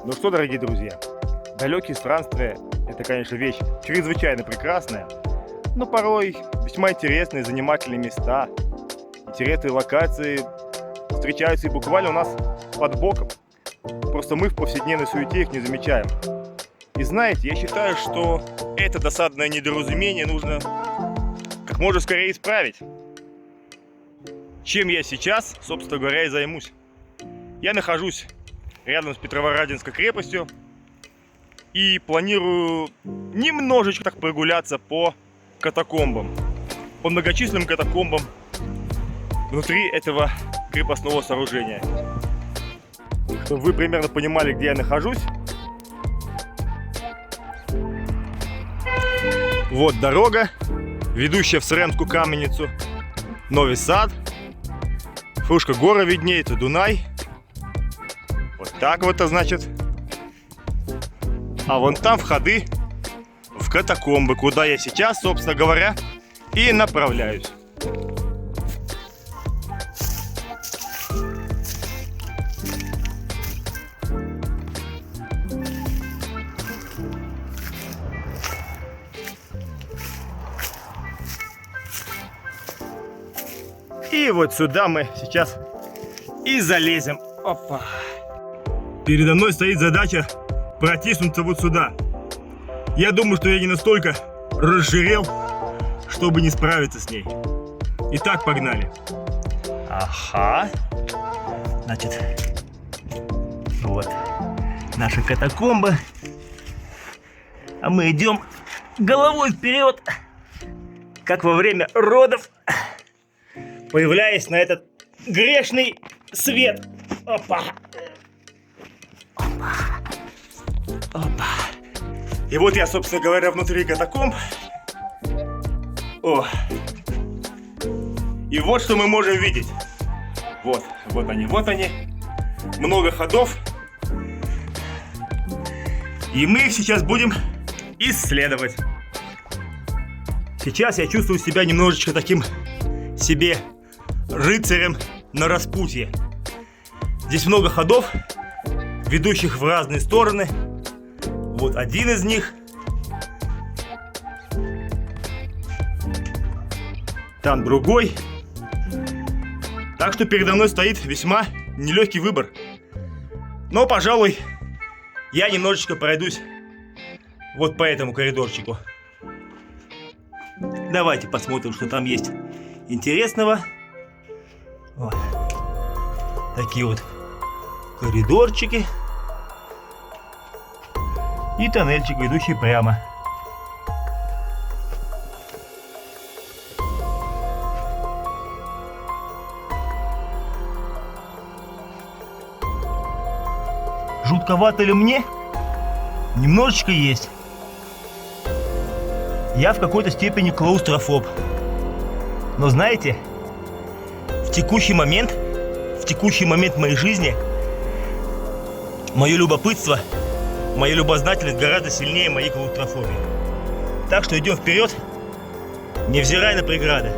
Ну что, дорогие друзья, далекие странствия – это, конечно, вещь чрезвычайно прекрасная, но порой весьма интересные, занимательные места, интересные локации встречаются и буквально у нас под боком. Просто мы в повседневной суете их не замечаем. И знаете, я считаю, что это досадное недоразумение нужно как можно скорее исправить. Чем я сейчас, собственно говоря, и займусь. Я нахожусь рядом с Петроворадинской крепостью и планирую немножечко так прогуляться по катакомбам, по многочисленным катакомбам внутри этого крепостного сооружения. Чтобы вы примерно понимали, где я нахожусь. Вот дорога, ведущая в Сремскую Каменницу, Новый Сад. Фрушка гора виднеется, Дунай. Вот так вот это значит. А вон там входы в катакомбы, куда я сейчас, собственно говоря, и направляюсь. И вот сюда мы сейчас и залезем. Опа. Передо мной стоит задача протиснуться вот сюда. Я думаю, что я не настолько разжирел, чтобы не справиться с ней. Итак, погнали. Ага. Значит, вот наши катакомбы. А мы идем головой вперед, как во время родов, появляясь на этот грешный свет. Опа. Опа. Опа. И вот я, собственно говоря, внутри катакомб. О. И вот что мы можем видеть. Вот они, вот они. Много ходов. И мы их сейчас будем исследовать. Сейчас я чувствую себя немножечко таким себе рыцарем на распутье. Здесь много ходов, ведущих в разные стороны. Вот один из них. Там другой. Так что передо мной стоит весьма нелегкий выбор. Но, пожалуй, я немножечко пройдусь вот по этому коридорчику. Давайте посмотрим, что там есть интересного. Вот. Такие вот коридорчики. И тоннельчик, ведущий прямо. Жутковато ли мне? Немножечко есть. Я в какой-то степени клаустрофоб. Но знаете, в текущий момент моей жизни мое любопытство, моя любознательность гораздо сильнее моей клаустрофобии. Так что идем вперед, невзирая на преграды.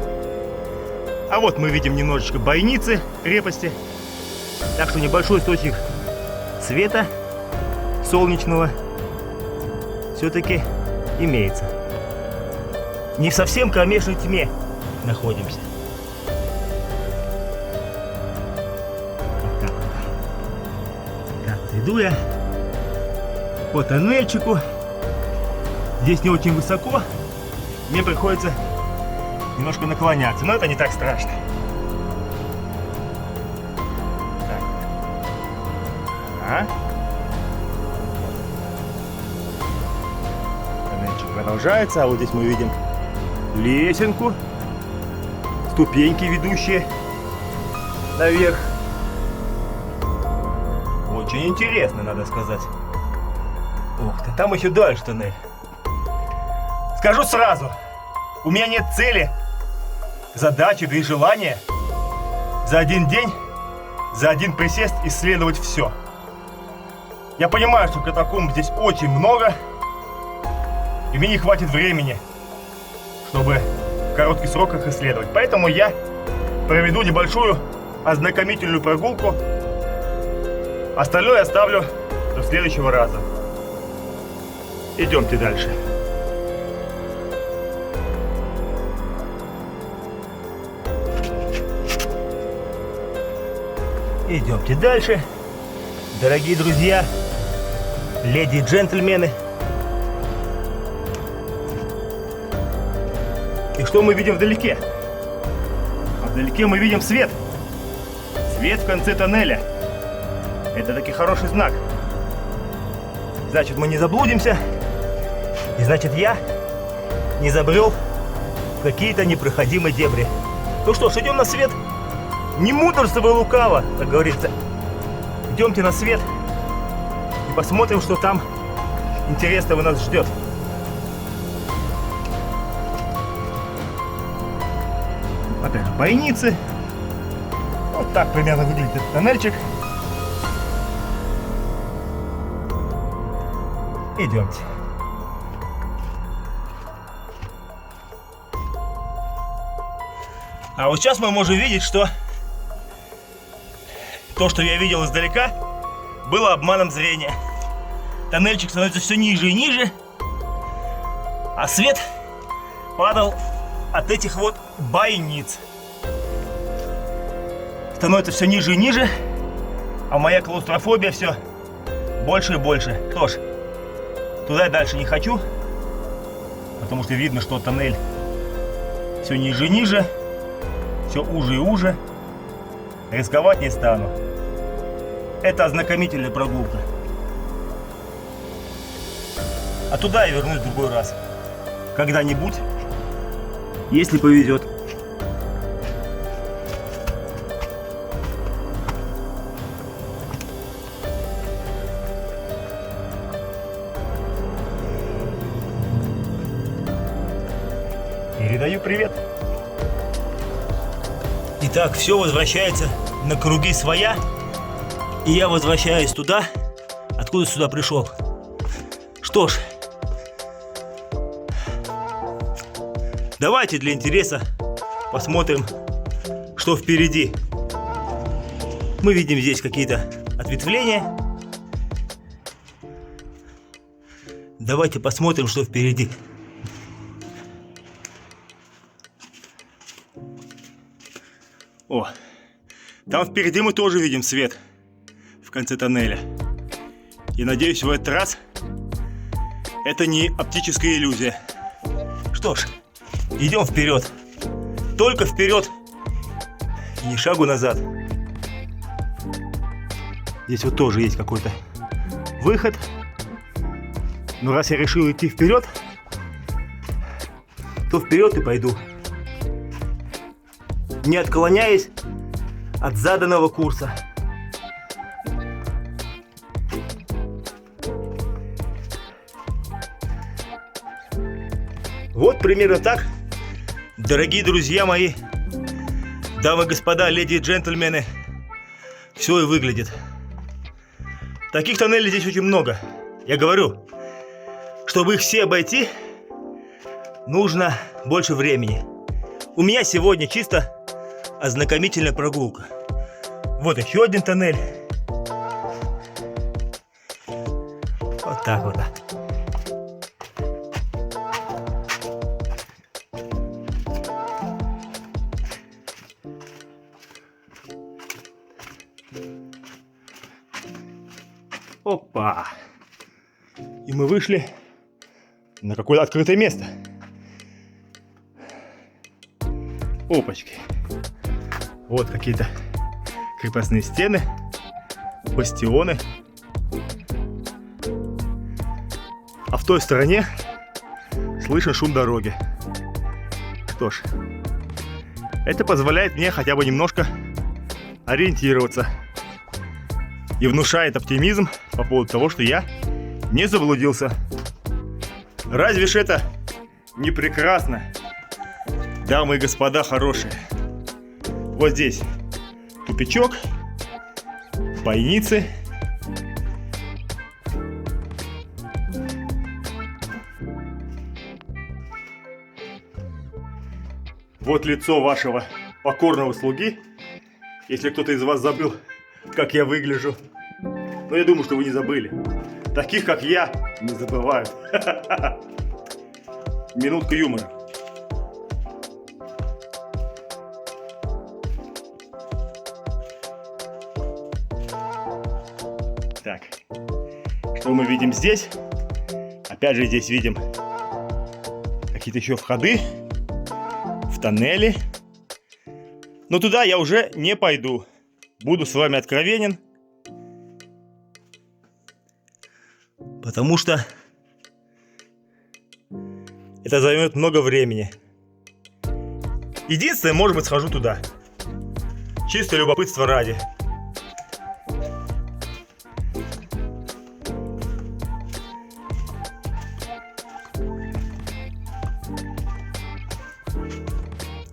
А вот мы видим немножечко бойницы крепости. Так что небольшой источник света солнечного все-таки имеется. Не в совсем кромешной тьме находимся. Вот так вот. Так, иду я по тоннельчику. Здесь не очень высоко. Мне приходится немножко наклоняться, но это не так страшно. Так. Тоннельчик продолжается, а вот здесь мы видим лесенку, ступеньки, ведущие наверх. Очень интересно, надо сказать. Ух ты, там еще дальше тоннель. Скажу сразу, у меня нет цели, задачи, да и желания за один день, за один присест исследовать все. Я понимаю, что катакомб здесь очень много, и мне не хватит времени, чтобы в коротких сроках исследовать. Поэтому я проведу небольшую ознакомительную прогулку. Остальное оставлю До следующего раза. Идемте дальше. Идемте дальше. Дорогие друзья, леди и джентльмены. И что мы видим вдалеке? А вдалеке мы видим свет. Свет в конце тоннеля. Это таки хороший знак. Значит, мы не заблудимся. И значит, я не забрел в какие-то непроходимые дебри. Ну что ж, идем на свет. Не мудрствуй лукаво, как говорится. Идемте на свет и посмотрим, что там интересного нас ждет. Опять же, бойницы. Вот так примерно выглядит этот тоннельчик. Идемте. А вот сейчас мы можем видеть, что то, что я видел издалека, было обманом зрения. Тоннельчик становится все ниже и ниже, а свет падал от этих вот бойниц. Становится все ниже и ниже, а моя клаустрофобия все больше и больше. Что ж, туда я дальше не хочу, потому что видно, что тоннель все ниже и ниже, все уже и уже. Рисковать не стану. Это ознакомительная прогулка. А туда я вернусь в другой раз. Когда-нибудь, если повезет. Передаю привет. Итак, все возвращается на круги своя. И я возвращаюсь туда, откуда сюда пришел. Что ж, давайте для интереса посмотрим, что впереди. Мы видим здесь какие-то ответвления. Давайте посмотрим, что впереди. О, там впереди мы тоже видим свет в конце тоннеля. И надеюсь, в этот раз это не оптическая иллюзия. Что ж, идем вперед. Только вперед. И ни шагу назад. Здесь вот тоже есть какой-то выход. Но раз я решил идти вперед, то вперед и пойду. Не отклоняясь от заданного курса. Вот примерно так, дорогие друзья мои, дамы и господа, леди и джентльмены, все и выглядит. Таких тоннелей здесь очень много. Я говорю, чтобы их все обойти, нужно больше времени. У меня сегодня чисто ознакомительная прогулка. Вот еще один тоннель. Вот так вот. Опа! И мы вышли на какое-то открытое место. Опачки. Вот какие-то крепостные стены, бастионы. А в той стороне слышен шум дороги. Что ж, это позволяет мне хотя бы немножко ориентироваться. И внушает оптимизм по поводу того, что я не заблудился. Разве ж это не прекрасно, дамы и господа хорошие? Вот здесь тупичок, бойницы. Вот лицо вашего покорного слуги, если кто-то из вас забыл, как я выгляжу. Но я думаю, что вы не забыли. Таких, как я, не забывают. Минутка юмора. Так, что мы видим здесь? Опять же, здесь видим какие-то еще входы в тоннели. Но туда я уже не пойду. Буду с вами откровенен. Потому что это займет много времени. Единственное, может быть, схожу туда. Чисто любопытство ради.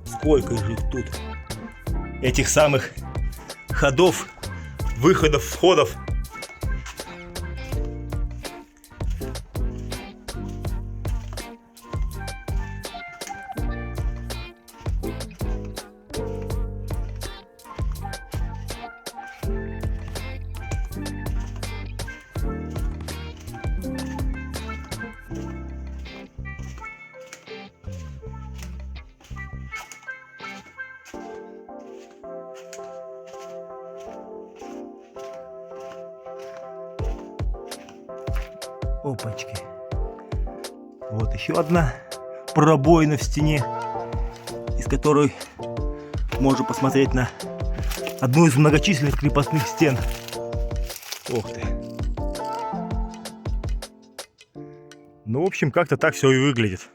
Сколько же их тут? Этих самых ходов, выходов, входов. Опачки. Вот еще одна пробоина в стене, из которой можно посмотреть на одну из многочисленных крепостных стен. Ох ты. Ну, в общем, как-то так все и выглядит.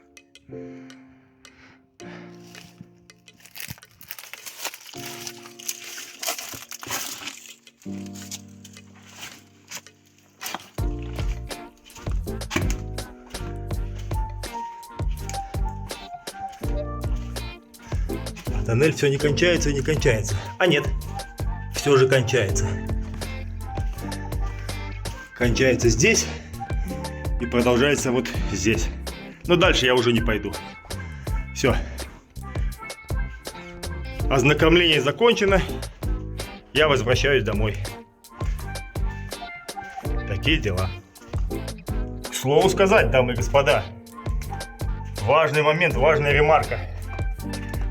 Тоннель все не кончается и не кончается. А нет, все же кончается. Кончается здесь и продолжается вот здесь. Но дальше я уже не пойду. Все. Ознакомление закончено. Я возвращаюсь домой. Такие дела. К слову сказать, дамы и господа, важный момент, важная ремарка.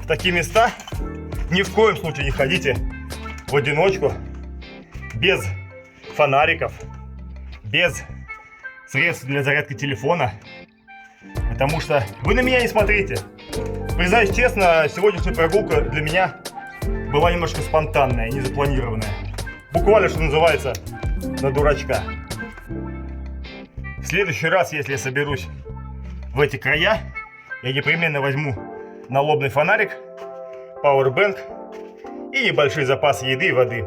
В такие места ни в коем случае не ходите в одиночку, без фонариков, без средств для зарядки телефона, потому что вы на меня не смотрите. Признаюсь честно, сегодняшняя прогулка для меня была немножко спонтанная, незапланированная. Буквально, что называется, на дурачка. В следующий раз, если я соберусь в эти края, я непременно возьму налобный фонарик, пауэрбэнк и небольшой запас еды и воды.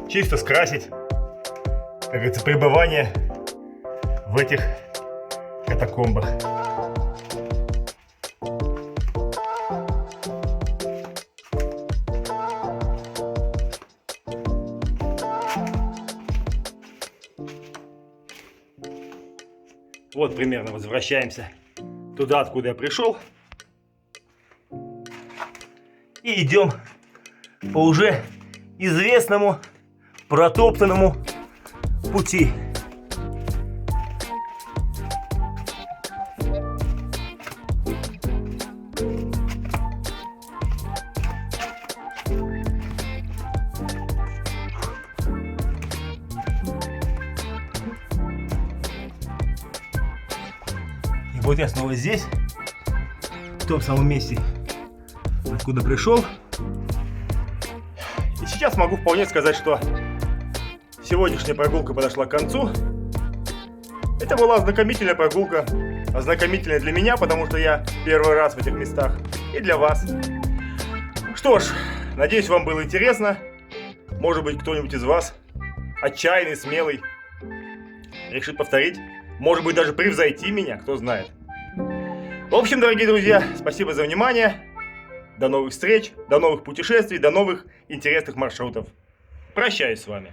Чисто скрасить, как говорится, пребывание в этих катакомбах. Вот примерно возвращаемся туда, откуда я пришел. И идем по уже известному, протоптанному пути. И вот я снова здесь, в том самом месте, откуда пришел. И сейчас могу вполне сказать, что сегодняшняя прогулка подошла к концу. Это была ознакомительная прогулка. Ознакомительная для меня, потому что я первый раз в этих местах. И для вас. Что ж, надеюсь, вам было интересно. Может быть, кто-нибудь из вас, отчаянный, смелый, решит повторить. Может быть, даже превзойти меня, кто знает. В общем, дорогие друзья, спасибо за внимание. До новых встреч, до новых путешествий, до новых интересных маршрутов. Прощаюсь с вами.